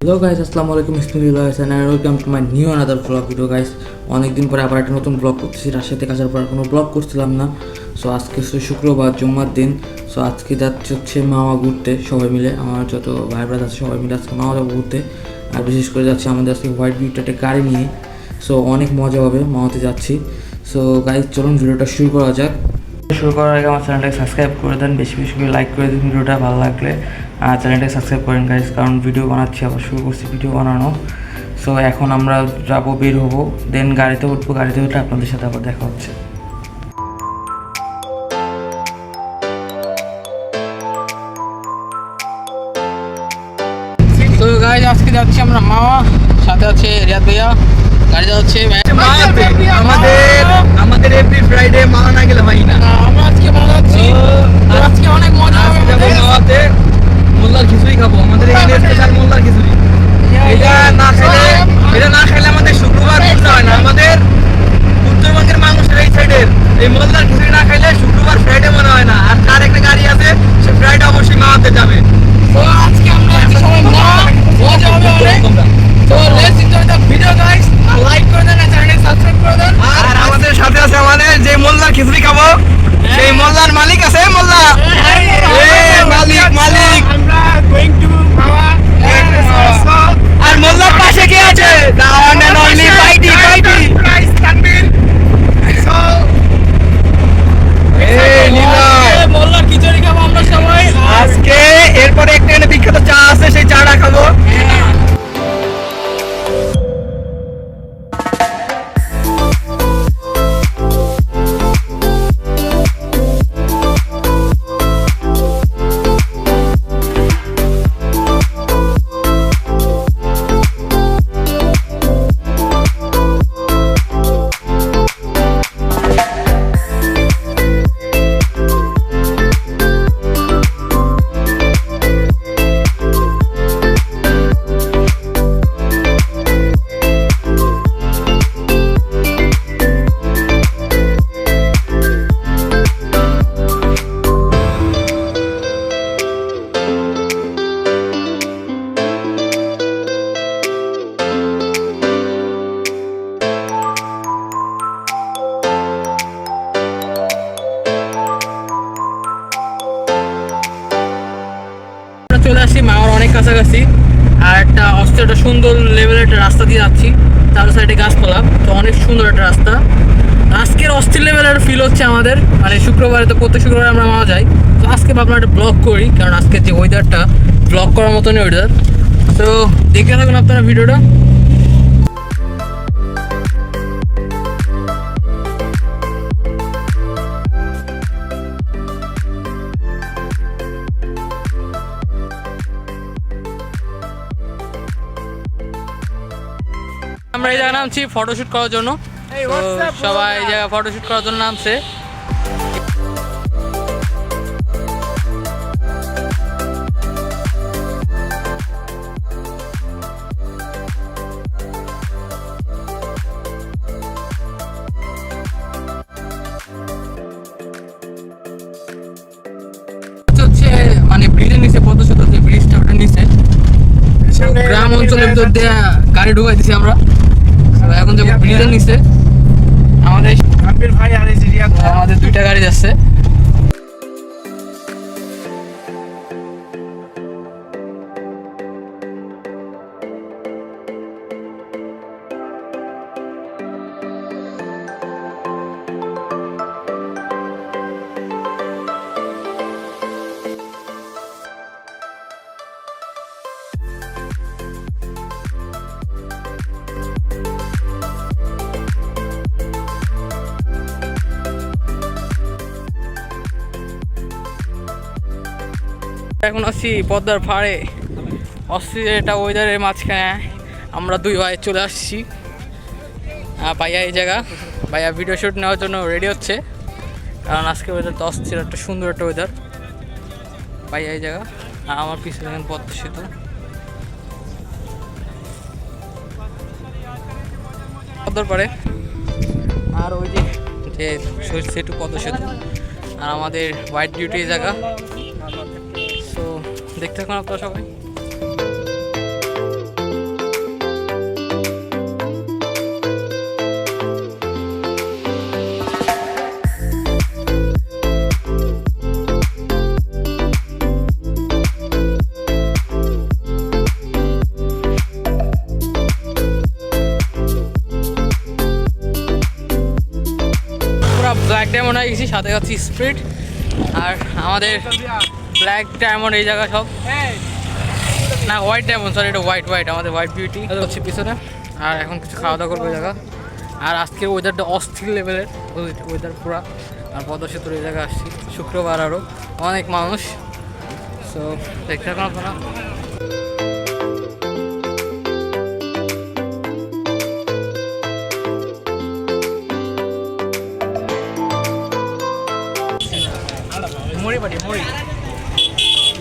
Hello guys, আসসালামু আলাইকুম, welcome to my new another blog video guys. অনেকদিন পরে আবার একটা নতুন ব্লগ করতেছি। রাজশাহী থেকে আসার পর কোনো ব্লগ করছিলাম না। সো আজকে শুক্রবার, জুম্মার দিন। সো আজকে যাচ্ছে হচ্ছে মামা ঘুরতে সবাই মিলে, আমার যত ভাই ব্রাদার আছে সবাই মিলে আজকে মামা যাবো ঘুরতে। আর বিশেষ করে যাচ্ছি আমাদের আজকে হোয়াইট বিউটি একটা গাড়ি নিয়ে। সো অনেক মজা হবে, মামাতে যাচ্ছি। সো গাইস চলুন ভিডিওটা শুরু করা যাক। শুরু করার আগে আমার চ্যানেলটাকে সাবস্ক্রাইব করে দেন, বেশি বেশি করে লাইক করে দিন ভিডিওটা ভালো লাগলে। আর চ্যানেলটাকে সাবস্ক্রাইব করেন গাইস, কারণ ভিডিও বানাচ্ছি, আবার শুরু করছি ভিডিও বানানো। সো এখন আমরা যাবো, বের হবো, দেন গাড়িতে উঠবো। গাড়িতে উঠে আপনাদের সাথে আবার দেখা হচ্ছে। তো গাইস আজকে যাচ্ছি আমরা মামা, সাথে আছে রিয়াদ ভাইয়া। গাড়ি যাচ্ছে আমাদের এভরি ফ্রাইডে মামা না গেলে হয় না। আমরা আজকে মামা যাচ্ছি, আজকে অনেক মজা হবে। মামাতে মোল্লার খিচুড়ি খাবো, আমাদের এই স্পেশাল মোল্লার খিচুড়ি। এটা না খেলে আমাদের শুক্রবার পূর্ণ হয় না। আমাদের উত্তরবঙ্গের মানুষের এই সাইডের এই মোল্লার খিচুড়ি না খাইলে শুক্রবার ফ্রাইডে মনে হয় না। আর তার একটা গাড়ি আছে, সে ফ্রাইডে অবশ্যই মামাতে যাবে। তো আজকে আমরা সবাই মজা হবে অনেক। তো let's enjoy the video guys. আর লাইক করে দেন, আর চ্যানেলকে সাবস্ক্রাইব করে দেন। আর আমাদের সাথে আছে আমাদের যে মোল্লার খিচুড়ি খাবো, সেই মোল্লার মালিক আছে। মোল্লা মালিক আমরা গোইং টু মামা। আর মোল্লার পাশে কে আছে? The one and only Paiti. Price Tanvir. So মোল্লার খিচুড়ি খাবো আমরা সবাই। আজকে এরপরে একটা এখানে বিখ্যাত চা আছে, সেই চাটা খাবো। চলে আসছি মামার অনেক কাছাকাছি। আর একটা একটা সুন্দর লেভেলের একটা রাস্তা দিয়ে যাচ্ছি, তার সাইডে গাছপালা। তো অনেক সুন্দর একটা রাস্তা। আজকের অস্থির লেভেলের ফিল হচ্ছে আমাদের, মানে শুক্রবারে তো প্রত্যেক শুক্রবারে আমরা মামা যাই। তো আজকে ভাবলাম একটা ব্লগ করি, কারণ আজকে যে ওয়েদারটা ব্লগ করার মতনই ওয়েদার। তো দেখে থাকুন আপনারা ভিডিওটা। আমরা এই জায়গায় নামছি ফটোশুট করার জন্য। সবাই এই জায়গায় ফটোশুট করার জন্য নামছে। হচ্ছে মানে ব্রিজের নিচে, পদ্ম সেতু যে ব্রিজটা ওটার নিচে গ্রাম অঞ্চলের ভিতর দিয়ে গাড়ি ঢুকাই দিছি আমরা। এখন যাবো ব্রিজের নিচে। আমাদের ভাই আর আমাদের দুইটা গাড়ি যাচ্ছে। এখন আছি পদ্মার পাড়ে, অস্থির একটা ওয়েদারের মাঝখানে আমরা দুই ভাই চলে আসছি। ভাইয়া এই জায়গা, ভাইয়া ভিডিও শ্যুট নেওয়ার জন্য রেডি হচ্ছে, কারণ আজকে ওয়েদারটা অস্থির, একটা সুন্দর একটা ওয়েদার। ভাইয়া এই জায়গা, আর আমার পিছনে পদ্মা সেতু। পদ্মার পাড়ে আর ওই যে সেতু, পদ্মা সেতু, আর আমাদের হোয়াইট বিউটি জায়গা। সো দেখতে থাকুন আপনারা সবাই। ব্ল্যাক ডায়মন্ড হয়ে গেছি, সাথে যাচ্ছি স্প্রিট আর আমাদের ব্ল্যাক ডায়মন্ড এই জায়গা সব না হোয়াইট ডায়মন্ড, সরি এটা হোয়াইট আমাদের হোয়াইট বিউটি হচ্ছে পিছনে। আর এখন কিছু খাওয়া দাওয়া করবো এই জায়গা। আর আজকে ওয়েদারটা অস্থির লেভেলের ওয়েদার পুরা। আর পদ্মা সেতুর এই জায়গায় আসছি শুক্রবার, আরও অনেক মানুষ। সো দেখতে থাকুন আপনারা। মুড়ি পাটি মুড়ি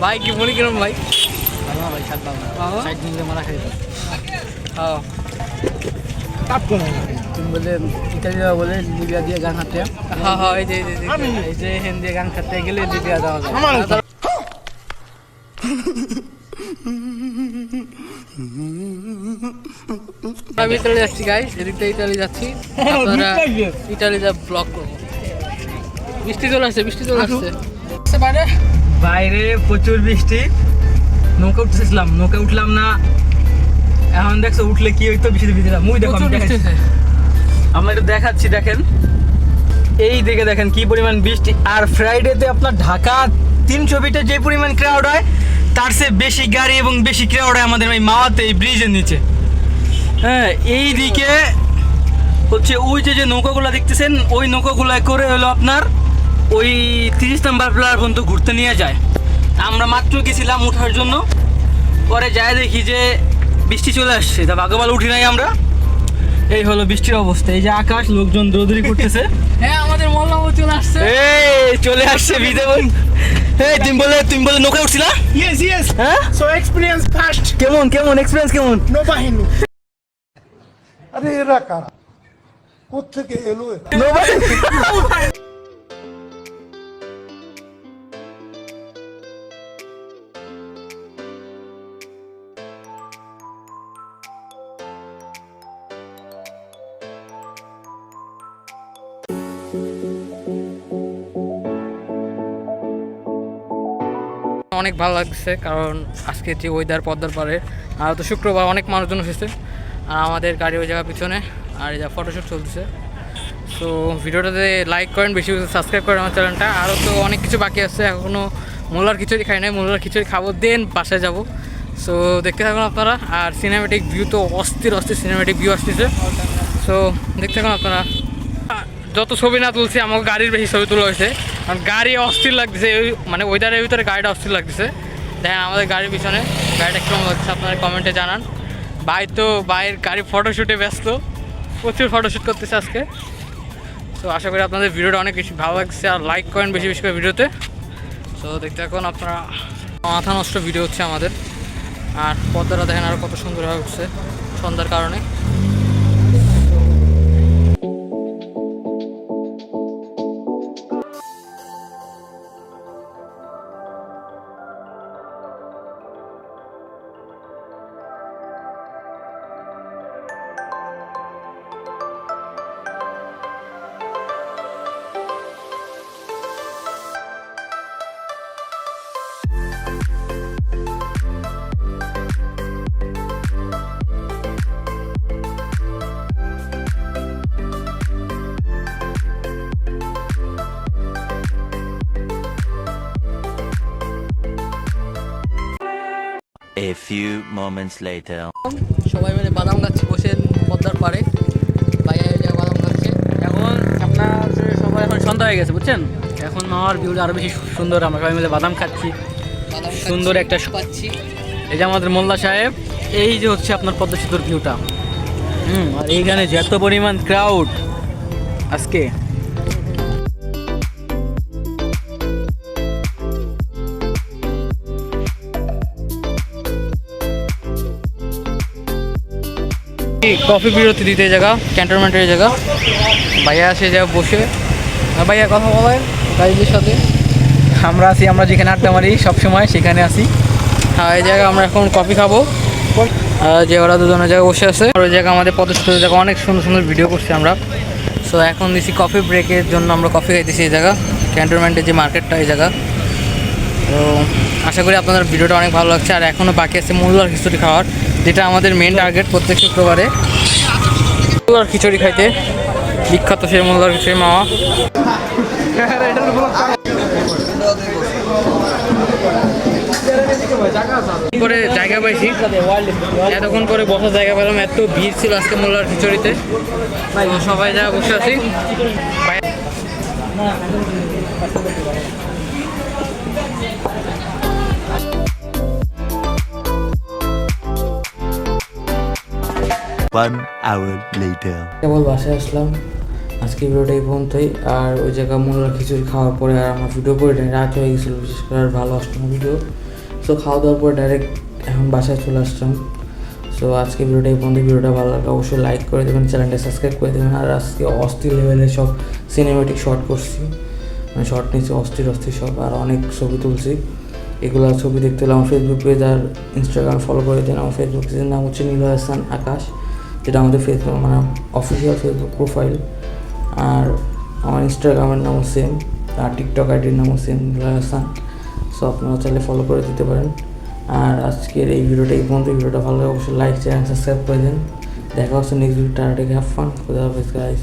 ভাই, কি মুড়ি কিরম ভাই? ভাই সাত বাবা সাইড নিলে মারা খাই। হ্যাঁ তুমি বলে ইতালি বলে লিবিয়া দিয়ে গান খাতে। হ্যাঁ হ্যাঁ এই যে হেন দিয়ে গান খাতে গেলে লিবিয়া যাওয়া যায়। আমি ইতালি যাচ্ছি গাইস, এদিকটা ইতালি যাচ্ছি। আপনারা ইতালি যা ব্লগ করবো। বৃষ্টি চলে আসছে বাইরে প্রচুর বৃষ্টি। নৌকা উঠতেছিলাম, নৌকা উঠলাম না। এখন দেখছো উঠলে কি হইতো, বৃষ্টিতে ভিজলাম। মুই দেখো আমরা একটু দেখাচ্ছি, দেখেন এই দিকে দেখেন কি পরিমাণ বৃষ্টি। আর ফ্রাইডেতে আপনার ঢাকা 300 ফিটে যে পরিমাণ ক্রাউড হয় তার চেয়ে বেশি গাড়ি এবং বেশি ক্রাউড হয় আমাদের এই মাওয়াতে, এই ব্রিজের নিচে। হ্যাঁ এই দিকে হচ্ছে ওই যে নৌকাগুলো দেখতেছেন, ওই নৌকাগুলোয় করে হলো আপনার ওই 30 নাম্বার প্লেয়ার পর্যন্ত ঘুরতে নিয়ে যায়। আমরা মাত্র গেছিলাম ওঠার জন্য, পরে যাই দেখি যে বৃষ্টি চলে আসছে, তা ভাগ্যবাল উঠি নাই আমরা। এই হলো বৃষ্টির অবস্থা। এই যে আকাশ, লোকজন দৌড়দৌড়ি করতেছে। হ্যাঁ আমাদের মোল্লাও চলে আসছে, এই চলে আসছে ভিজে বোন। এই তুমি বলে নৌকায় উঠছিলা? Yes. হ্যাঁ So experience first. কেমন এক্সপেরিয়েন্স কেমন? No bahinu. আরে এরা কারা? কোত্থেকে এলো এরা? অনেক ভালো লাগছে, কারণ আজকে যে ওয়েদার পদ্মার পাড়ে, আর তো শুক্রবার অনেক মানুষজন এসেছে। আর আমাদের গাড়ি ওই জায়গা পিছনে, আর এই যা ফটোশ্যুট চলছে। সো ভিডিওটাতে লাইক করেন, বেশি বেশি সাবস্ক্রাইব করেন আমার চ্যানেলটা। আরও তো অনেক কিছু বাকি আছে, এখনও মোল্লার খিচুড়ি খাই নাই, মোল্লার খিচুড়ি খাবো, দেন বাসায় যাব। সো দেখতে থাকুন আপনারা। আর সিনেমেটিক ভিউ তো অস্থির সিনেমেটিক ভিউ আসতেছে। সো দেখতে থাকুন আপনারা। যত ছবি না তুলছি, আমাকে গাড়ির বেশি ছবি তোলা হয়েছে, কারণ গাড়ি অস্থির লাগতেছে। মানে ওয়েদারের ভিতরে গাড়িটা অস্থির লাগতেছে। দেখেন আমাদের গাড়ির পিছনে গাড়িটা কেমন লাগছে আপনারা কমেন্টে জানান। ভাইয়ের গাড়ি ফটোশ্যুটে ব্যস্ত, প্রচুর ফটোশ্যুট করতেছে আজকে। তো আশা করি আপনাদের ভিডিওটা অনেক বেশি ভালো লাগছে, আর লাইক করেন বেশি বেশি করে ভিডিওতে। তো দেখতে থাকুন আপনারা। মাথা নষ্ট ভিডিও হচ্ছে আমাদের। আর পদ্মাটা দেখেন আরও কত সুন্দর হয়ে উঠছে সন্ধ্যার কারণে। A few moments later. সবাই মিলে বাদাম খাচ্ছি বসে পদ্মার পাড়ে। ভাইয়া বাদাম খাচ্ছে। এখন আপনার সবাই এখন সন্ধ্যা হয়ে গেছে বুঝছেন, এখন আমার ভিউটা আরও বেশি সুন্দর। আমরা সবাই মিলে বাদাম খাচ্ছি, সুন্দর একটা পাচ্ছি। এই যে আমাদের মোল্লা সাহেব, এই যে হচ্ছে আপনার পদ্মা সেতুর ভিউটা। আর এইখানে যে এত পরিমাণ ক্রাউড আজকে। কফি বিরতি দিতে জায়গা, ক্যান্টনমেন্টের জায়গা। ভাইয়া আসে যা বসে, ভাইয়া কথা বলেন গাইজের সাথে। আমরা যেখানে আড্ডা মারি সবসময় সেখানে আসি। হ্যাঁ এই জায়গায় আমরা এখন কফি খাবো। যে ওরা দুজনের জায়গায় বসে আছে, আর ওই জায়গায় আমাদের পদস্থিত জায়গা অনেক সুন্দর সুন্দর ভিডিও করছি আমরা। সো এখন দিছি কফি ব্রেকের জন্য আমরা কফি খাইতেছি এই জায়গা, ক্যান্টনমেন্টের যে মার্কেটটা এই জায়গা। তো আশা করি আপনাদের ভিডিওটা অনেক ভালো লাগছে। আর এখনও বাকি আছে মোল্লার খিচুড়ি খাওয়ার, যেটা আমাদের মেন টার্গেট প্রত্যেক শুক্রবারে মোল্লার খিচুড়ি খাইতে। বিখ্যাত সেই মোল্লার খিচুড়ি মামা। করে জায়গা পাইছি, এতক্ষণ করে বসার জায়গা পেলাম, এত ভিড় ছিল আজকে মোল্লার খিচুড়িতে, তো সবাই যা বসে আছি। One hour later. কেবল বাসায় আসলাম, আজকে ভিডিওটা এই পর্যন্তই। আর ওই জায়গা মোল্লার খিচুড়ি খাওয়ার পরে আর আমার ভিডিও করে রাত হয়ে গেছিলো, বিশেষ করে আর ভালো আসতো না ভিডিও। সো খাওয়া দাওয়ার পরে ডাইরেক্ট এখন বাসায় চলে আসলাম। সো আজকে ভিডিওটা এই পর্যন্ত। ভিডিওটা ভালো লাগলে অবশ্যই লাইক করে দেবেন, চ্যানেলটা সাবস্ক্রাইব করে দেবেন। আর আজকে অস্থির লেভেলের সব সিনেমেটিক শর্ট করছি, মানে শর্ট নিচ্ছি অস্থির সব, আর অনেক ছবি তুলছি। এগুলো ছবি দেখতে হলে আমার ফেসবুক পেজ আর ইনস্টাগ্রাম ফলো করে দিন। আমার ফেসবুক পেজের নাম হচ্ছে নীলয় হাসান আকাশ, যেটা আমাদের ফেসবুক মানে অফিসিয়াল ফেসবুক প্রোফাইল। আর আমার ইনস্টাগ্রামের নামও সেম, আর টিকটক আইডির নামও সেম, নীলয় হাসান। সো আপনারা চাইলে ফলো করে দিতে পারেন। আর আজকের এই ভিডিওটা এই পর্যন্ত। ভিডিওটা ভালো লাগে অবশ্যই লাইক চ্যানেল সাবস্ক্রাইব করে দেন। দেখা হচ্ছে next video. Tata, take, have fun, খোদা হাফেজ গাইস।